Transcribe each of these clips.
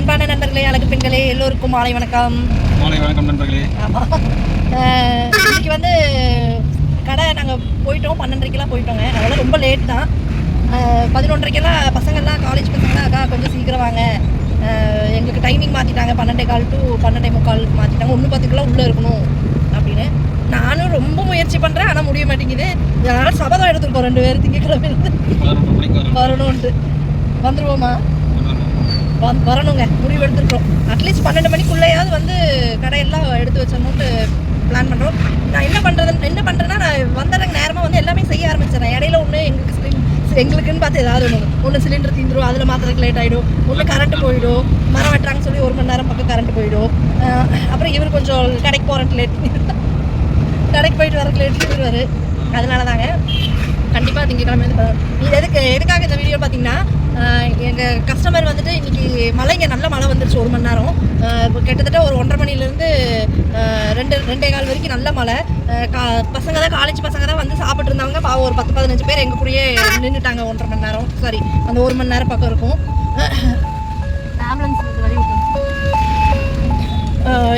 அன்பான நண்பர்களே, அழகு பெண்களே, எல்லோருக்கும் மாலை வணக்கம். மாலை வணக்கம் நண்பர்களே. ஆமாம், இன்னைக்கு வந்து கடை நாங்கள் போயிட்டோம், 12:30க்கெல்லாம் போயிட்டோங்க. அதெல்லாம் ரொம்ப லேட் தான். 11:30க்கெல்லாம் பசங்கள்லாம், காலேஜ் பசங்கள்லாம் அக்கா கொஞ்சம் சீக்கிரம் வாங்க, எங்களுக்கு டைமிங் மாற்றிட்டாங்க, 12:15 to 12:45 மாற்றிட்டாங்க, 1:10க்கெல்லாம் உள்ளே இருக்கணும் அப்படின்னு. நானும் ரொம்ப முயற்சி பண்ணுறேன், ஆனால் முடிய மாட்டேங்குது. அதனால் சபதம் எடுத்துருக்கோம் 2 பேர், திங்கக்கிழமையிலேருந்து வரணும்ன்ட்டு. வந்துடுவோமா? வரணுங்க, முடிவு எடுத்துருக்கோம். அட்லீஸ்ட் 12 மணிக்குள்ளேயாவது வந்து கடையெல்லாம் எடுத்து வச்சிடணுன்ட்டு பிளான் பண்ணுறோம். நான் என்ன பண்ணுறேன்னா, நான் வந்துடுறேங்க நேரமாக வந்து எல்லாமே செய்ய ஆரம்பிச்சிடறேன். இடையில ஒன்று எங்களுக்குன்னு பார்த்து ஏதாவது ஒன்று சிலிண்டர் தீந்துடும், அதில் மாத்திரக்கு லேட் ஆகிடும், ஒன்று கரண்ட்டு போயிடும், மரம் வெட்டுறாங்கன்னு சொல்லி 1 மணி நேரம் பக்கம் கரண்ட்டு போயிடும். அப்புறம் இவர் கொஞ்சம் கடைக்கு போகிறன்ட்டு லேட், கடைக்கு போயிட்டு வரக்கு லேட் பண்ணிடுவார். அதனால தாங்க கண்டிப்பாக திங்கக்கிழமை வந்து எதுக்காக இந்த வீடியோ பார்த்தீங்கன்னா, எங்கள் கஸ்டமர் வந்துட்டு இன்றைக்கி மழைங்க, நல்ல மழை வந்துருச்சு. 1 மணி நேரம், கிட்டத்தட்ட ஒரு 1:30 மணிலேருந்து 2:15 வரைக்கும் நல்ல மழை. பசங்க தான், காலேஜ் பசங்க தான் வந்து சாப்பிட்டு இருந்தாங்க. பாவம் ஒரு 10-15 பேர் எங்கள் கூடயே நின்றுட்டாங்க. 1:30 மணி நேரம், சாரி அந்த 1 மணி நேரம் பக்கம் இருக்கும். ஆம்புலன்ஸ் வழி விட்டு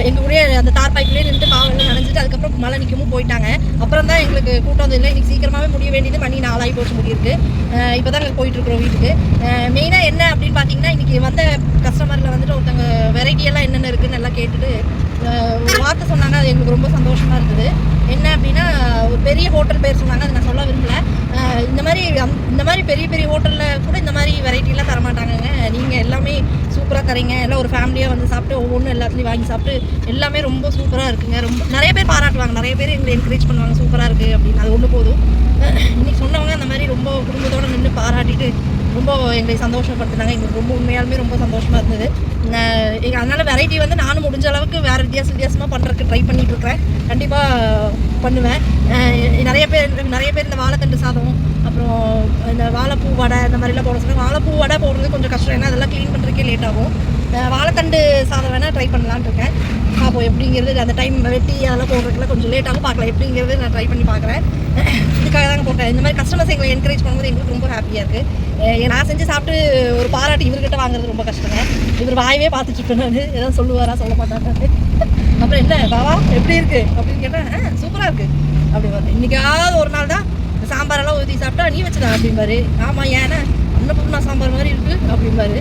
எங்கள் கூடயே அந்த தார் பைப்லேயே நின்று பாவெல்லாம் நனைஞ்சிட்டு அதுக்கப்புறம் மழை நிற்கவும் போயிட்டாங்க. அப்புறம் தான் எங்களுக்கு கூட்டம் வந்து இல்லை. இன்றைக்கி சீக்கிரமாகவே முடிய வேண்டியது, மணி 4 ஆகி போச்சு முடியிருக்கு. இப்போ தான் நாங்கள் போயிட்டுருக்குறோம் வீட்டுக்கு. மெயினாக என்ன அப்படின்னு பார்த்தீங்கன்னா, இன்றைக்கி வந்த கஸ்டமரில் வந்துட்டு ஒருத்தவங்க வெரைட்டியெல்லாம் என்னென்ன இருக்குதுன்னு எல்லாம் கேட்டுட்டு ஒரு வார்த்தை சொன்னாங்க. அது எங்களுக்கு ரொம்ப சந்தோஷமாக இருந்தது. என்ன அப்படின்னா, ஒரு பெரிய ஹோட்டல் பேர் சொன்னாங்க, அதை நான் சொல்ல விரும்பலை. இந்த மாதிரி பெரிய பெரிய ஹோட்டலில் கூட இந்த மாதிரி வெரைட்டிலாம் தரமாட்டாங்கங்க. நீங்கள் எல்லாமே சூப்பராக தரீங்க. எல்லாம் ஒரு ஃபேமிலியாக வந்து சாப்பிட்டு ஒவ்வொன்றும் எல்லாத்துலேயும் வாங்கி சாப்பிட்டு எல்லாமே ரொம்ப சூப்பராக இருக்குங்க. ரொம்ப நிறைய பேர் பாராட்டுவாங்க, நிறைய பேர் எங்களை என்கரேஜ் பண்ணுவாங்க, சூப்பராக இருக்குது அப்படின்னு. அது ஒன்று போதும். இன்றைக்கி சொன்னவங்க அந்த மாதிரி ரொம்ப குடும்பத்தோடு நின்று பாராட்டிட்டு ரொம்ப எங்களை சந்தோஷப்படுத்தினாங்க. எங்களுக்கு ரொம்ப உண்மையாலுமே ரொம்ப சந்தோஷமாக இருந்தது. அதனால் வெரைட்டி வந்து நானும் முடிஞ்ச அளவுக்கு வேறு வித்தியாசமாக பண்ணுறதுக்கு ட்ரை பண்ணிகிட்ருக்கிறேன். கண்டிப்பாக பண்ணுவேன். நிறைய பேர் இந்த வாழைத்தண்டு சாதம், அப்புறம் இந்த வாழைப்பூ வடை இந்த மாதிரிலாம் போட சொன்னாங்க. வாழைப்பூ வடை போடுறது கொஞ்சம் கஷ்டம், ஏன்னா அதெல்லாம் க்ளீன் பண்ணுறதுக்கே லேட் ஆகும். வாழைத்தண்டு சாதம் வேணால் ட்ரை பண்ணலான்னு இருக்கேன். பார்ப்போம் எப்படிங்கிறது. அந்த டைம் வெட்டி அதெல்லாம் போடுறதுக்குலாம் கொஞ்சம் லேட் ஆகும், பார்க்கலாம் எப்படிங்கிறது நான் ட்ரை பண்ணி பார்க்குறேன். இதுக்காக தாங்க போட்டேன். இந்த மாதிரி கஸ்டமர்ஸ் எங்களை என்கரேஜ் பண்ணும்போது எங்களுக்கு ரொம்ப ஹாப்பியாக இருக்குது. நான் செஞ்சு சாப்பிட்டு ஒரு பாராட்டு இவர்கிட்ட வாங்குறது ரொம்ப கஷ்டங்க. இவர் வாயவே பார்த்துட்டு இருப்பேன் நான், ஏதாவது சொல்லுவாரா சொல்ல மாட்டாரு. அப்புறம் என்ன பாவா எப்படி இருக்குது அப்படின்னு கேட்டேன். சூப்பராக இருக்குது அப்படி பாரு. இன்றைக்காவது ஒரு நாள் தான் சாம்பாரெல்லாம் ஊற்றி சாப்பிட்டா நீ வச்சுதான் அப்படிம்பாரு. ஆமாம், ஏன்னா அன்னபூர்ணா சாம்பார் மாதிரி இருக்குது அப்படிம்பாரு.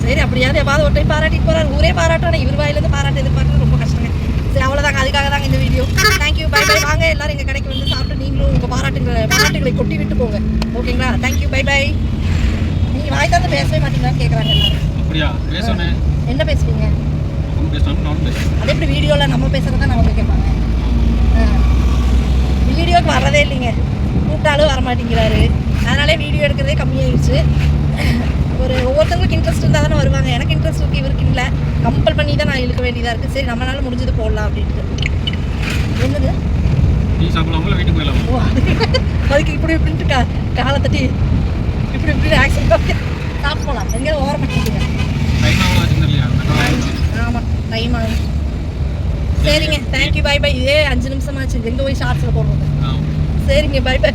சரி, அப்படியாவது எப்பாவது ஒரு டைம் பாராட்டிட்டு போகிறார். ஊரே பாராட்டணும், இவர் வாயிலேருந்து பாராட்டு எதிர்பார்க்குறது ரொம்ப கஷ்டங்க. சரி, அவ்வளோதாங்க. அதுக்காக தாங்க இந்த வீடியோ. Thank you, bye by. வாங்க எல்லோரும் எங்கள் கடைக்கு வந்து சாப்பிட்டு நீங்களும் உங்கள் பாராட்டுகளை கொட்டி விட்டு போங்க. ஓகேங்களா? Thank you, bye bye. நீங்கள் வாய் தான் பேசவே மாட்டீங்களான்னு கேட்குறாங்க எல்லாரும். என்ன பேசுவீங்க? அது எப்படி வீடியோவில் நம்ம பேசுகிறது தான் நமக்கு கேட்பாங்க. வீடியோக்கு வர்றதே இல்லைங்க, கூப்பிட்டாலும் வரமாட்டேங்கிறாரு. அதனாலே வீடியோ எடுக்கிறதே கம்மியாகிடுச்சு. ஒவ்வொருத்தவங்களுக்கு இன்ட்ரெஸ்ட் இருந்தால் தானே வருவாங்க. எனக்கு இன்ட்ரெஸ்ட் இருக்குது, இவருக்கு இல்லை. கம்பல் பண்ணி தான் நான் இழுக்க வேண்டியதாக இருக்குது. சரி, நம்மளால முடிஞ்சது போடலாம் அப்படின்ட்டு. என்னது ஓ, அதுக்கு இப்படி இப்படின்ட்டு காலை தட்டி இப்படி ஆக்சிடென்ட் சாப்பிட்டு போகலாம். எங்கேயாவது ஓவர மாட்டேங்குங்க. ஆமாம், டைம் ஆகும். சரிங்க, தேங்க்யூ, பை பை. இதே 5 நிமிஷமாச்சு, எங்கே போய் ஷார்ட்ஸில் போடுறது. சரிங்க, பை பை.